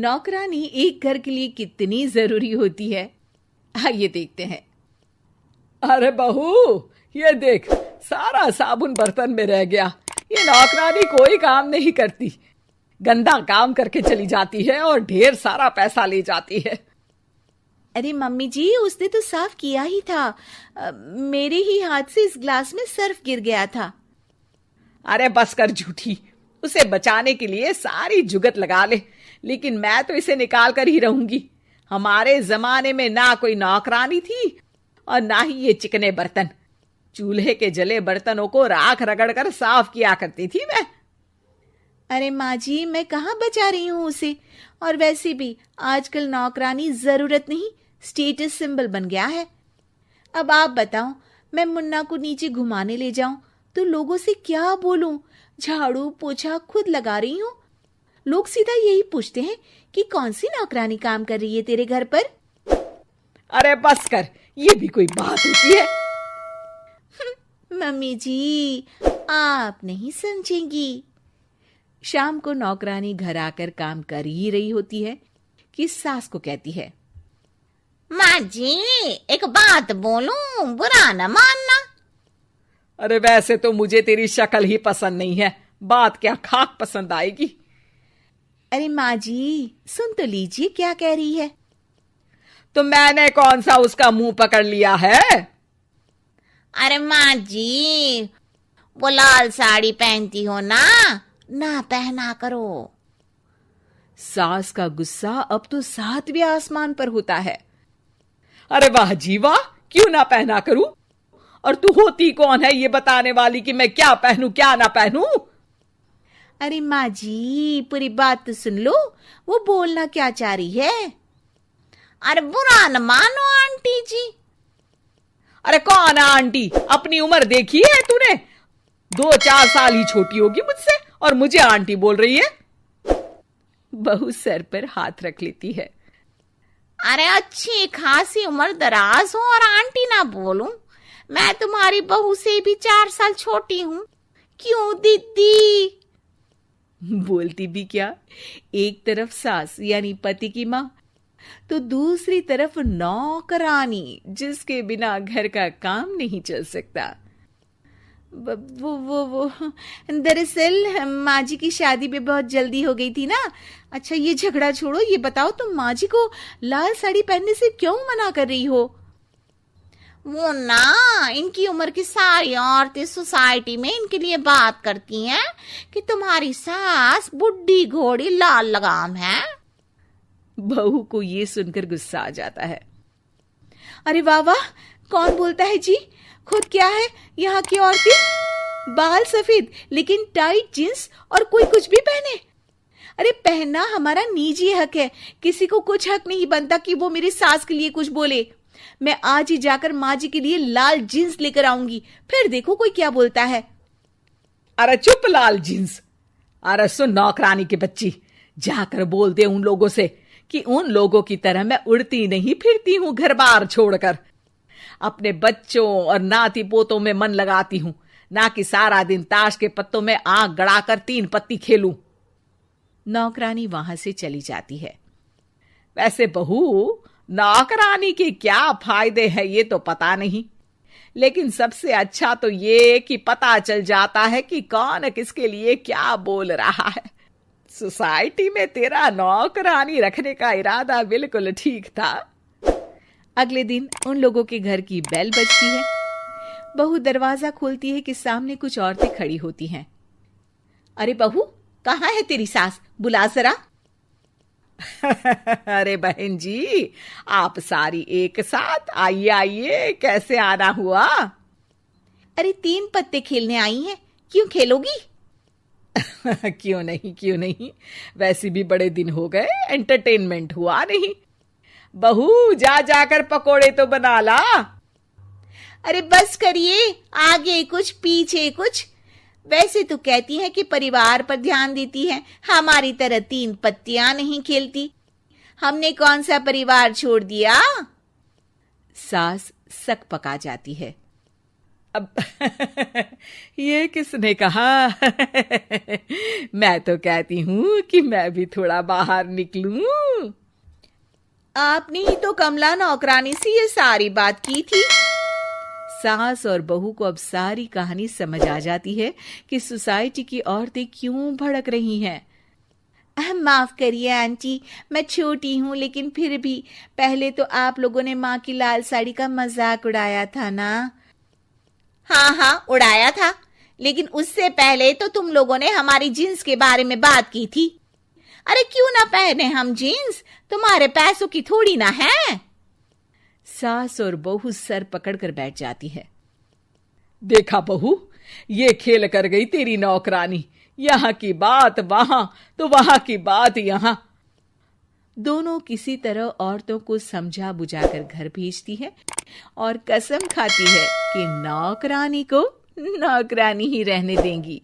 नौकरानी एक घर के लिए कितनी जरूरी होती है, आइए देखते हैं। अरे बहू, ये देख, सारा साबुन बर्तन में रह गया। ये नौकरानी कोई काम नहीं करती, गंदा काम करके चली जाती है और ढेर सारा पैसा ले जाती है। अरे मम्मी जी, उसने तो साफ किया ही था। मेरे ही हाथ से इस ग्लास में सर्फ गिर गया था। अरे बस कर झूठी, उसे बचाने के लिए सारी जुगत लगा ले, लेकिन मैं तो इसे निकाल कर ही रहूंगी। हमारे जमाने में ना कोई नौकरानी थी और ना ही ये चिकने बर्तन। चूल्हे के जले बर्तनों को राख रगड़ कर साफ किया करती थी मैं। अरे माँ जी, मैं कहाँ बचा रही हूँ उसे। और वैसे भी आजकल नौकरानी जरूरत नहीं, स्टेटस सिंबल बन गया है। अब आप बताओ, मैं मुन्ना को नीचे घुमाने ले जाऊं तो लोगों से क्या बोलूं? झाड़ू पोछा खुद लगा रही हूँ। लोग सीधा यही पूछते हैं कि कौन सी नौकरानी काम कर रही है तेरे घर पर। अरे बस कर, ये भी कोई बात होती है? मम्मी जी, आप नहीं समझेंगी। शाम को नौकरानी घर आकर काम कर ही रही होती है कि सास को कहती है, माँ जी, एक बात बोलूं, बुरा न मानना। अरे वैसे तो मुझे तेरी शक्ल ही पसंद नहीं है, बात क्या खाक पसंद आएगी। अरे माँ जी, सुन तो लीजिए क्या कह रही है। तो मैंने कौन सा उसका मुंह पकड़ लिया है? अरे माँ जी, वो लाल साड़ी पहनती हो ना पहना करो। सास का गुस्सा अब तो 7वें आसमान पर होता है। अरे वाह जी वाह, क्यों ना पहना करूं? और तू होती कौन है ये बताने वाली कि मैं क्या पहनूं क्या ना पहनूं? अरे माँ जी, पूरी बात तो सुन लो, वो बोलना क्या चाह रही है। अरे बुरा न मानो आंटी जी। अरे कौन है आंटी? अपनी उम्र देखी है तूने? 2-4 साल ही छोटी होगी मुझसे और मुझे आंटी बोल रही है। बहू सर पर हाथ रख लेती है। अरे अच्छी खासी उम्र दराज हो और आंटी ना बोलूं? मैं तुम्हारी बहू से भी 4 साल छोटी हूं। क्यों दीदी? बोलती भी क्या, एक तरफ सास यानी पति की माँ, तो दूसरी तरफ नौकरानी जिसके बिना घर का काम नहीं चल सकता। वो दरअसल माँ जी की शादी भी बहुत जल्दी हो गई थी ना। अच्छा ये झगड़ा छोड़ो, ये बताओ तुम माँ जी को लाल साड़ी पहनने से क्यों मना कर रही हो? वो ना, इनकी उम्र की सारी औरतें सोसाइटी में इनके लिए बात करती हैं कि तुम्हारी सास बुढ़ी घोड़ी लाल लगाम है। बहू को ये सुनकर गुस्सा आ जाता है। अरे वाह वाह, कौन बोलता है जी? खुद क्या है यहाँ की औरतें, बाल सफेद लेकिन टाइट जींस और कोई कुछ भी पहने। अरे पहनना हमारा निजी हक है, किसी को कुछ हक नहीं बनता कि वो मेरी सास के लिए कुछ बोले। मैं आज ही जाकर माँ जी के लिए लाल जींस लेकर आऊंगी, फिर देखो कोई क्या बोलता है। अरे चुप लाल जींस। अरे सुन नौकरानी की बच्ची, जाकर बोल दे उन लोगों से कि उन लोगों की तरह मैं उड़ती नहीं फिरती हूं घर बार छोड़कर। अपने बच्चों और नाती पोतों में मन लगाती हूं, ना कि सारा दिन ताश के पत्तों में आंख गड़ाकर 3 पत्ती खेलूं। नौकरानी वहां से चली जाती है। वैसे बहू, नौकरानी के क्या फायदे हैं ये तो पता नहीं, लेकिन सबसे अच्छा तो ये कि पता चल जाता है कि कौन किसके लिए क्या बोल रहा है। सोसाइटी में तेरा नौकरानी रखने का इरादा बिल्कुल ठीक था। अगले दिन उन लोगों के घर की बेल बजती है। बहू दरवाजा खोलती है कि सामने कुछ औरतें खड़ी होती हैं। अरे बहू, कहाँ है तेरी सास? बुला जरा। अरे बहन जी, आप सारी एक साथ आइए आइए, कैसे आना हुआ? अरे 3 पत्ते खेलने आई हैं, क्यों खेलोगी? क्यों नहीं, वैसे भी बड़े दिन हो गए, एंटरटेनमेंट हुआ नहीं। बहू जा जाकर पकोड़े तो बना ला। अरे बस करिए, आगे कुछ पीछे कुछ। वैसे तो कहती है कि परिवार पर ध्यान देती है, हमारी तरह 3 पत्तियां नहीं खेलती। हमने कौन सा परिवार छोड़ दिया? सास सक पका जाती है। अब ये किसने कहा? मैं तो कहती हूं कि मैं भी थोड़ा बाहर निकलूं। आपने ही तो कमला नौकरानी से ये सारी बात की थी। सास और बहू को अब सारी कहानी समझ आ जाती है कि सोसाइटी की औरतें क्यों भड़क रही हैं। माफ करिए आंटी, मैं छोटी हूँ, लेकिन फिर भी पहले तो आप लोगों ने माँ की लाल साड़ी का मजाक उड़ाया था ना। हाँ हाँ उड़ाया था, लेकिन उससे पहले तो तुम लोगों ने हमारी जीन्स के बारे में बात की थी। अरे क्यों ना पहने हम जीन्स, तुम्हारे पैसों की थोड़ी ना है। सास और बहू सर पकड़कर बैठ जाती है। देखा बहू, ये खेल कर गई तेरी नौकरानी। यहाँ की बात वहां तो वहां की बात यहाँ। दोनों किसी तरह औरतों को समझा बुझाकर घर भेजती है और कसम खाती है कि नौकरानी को नौकरानी ही रहने देंगी।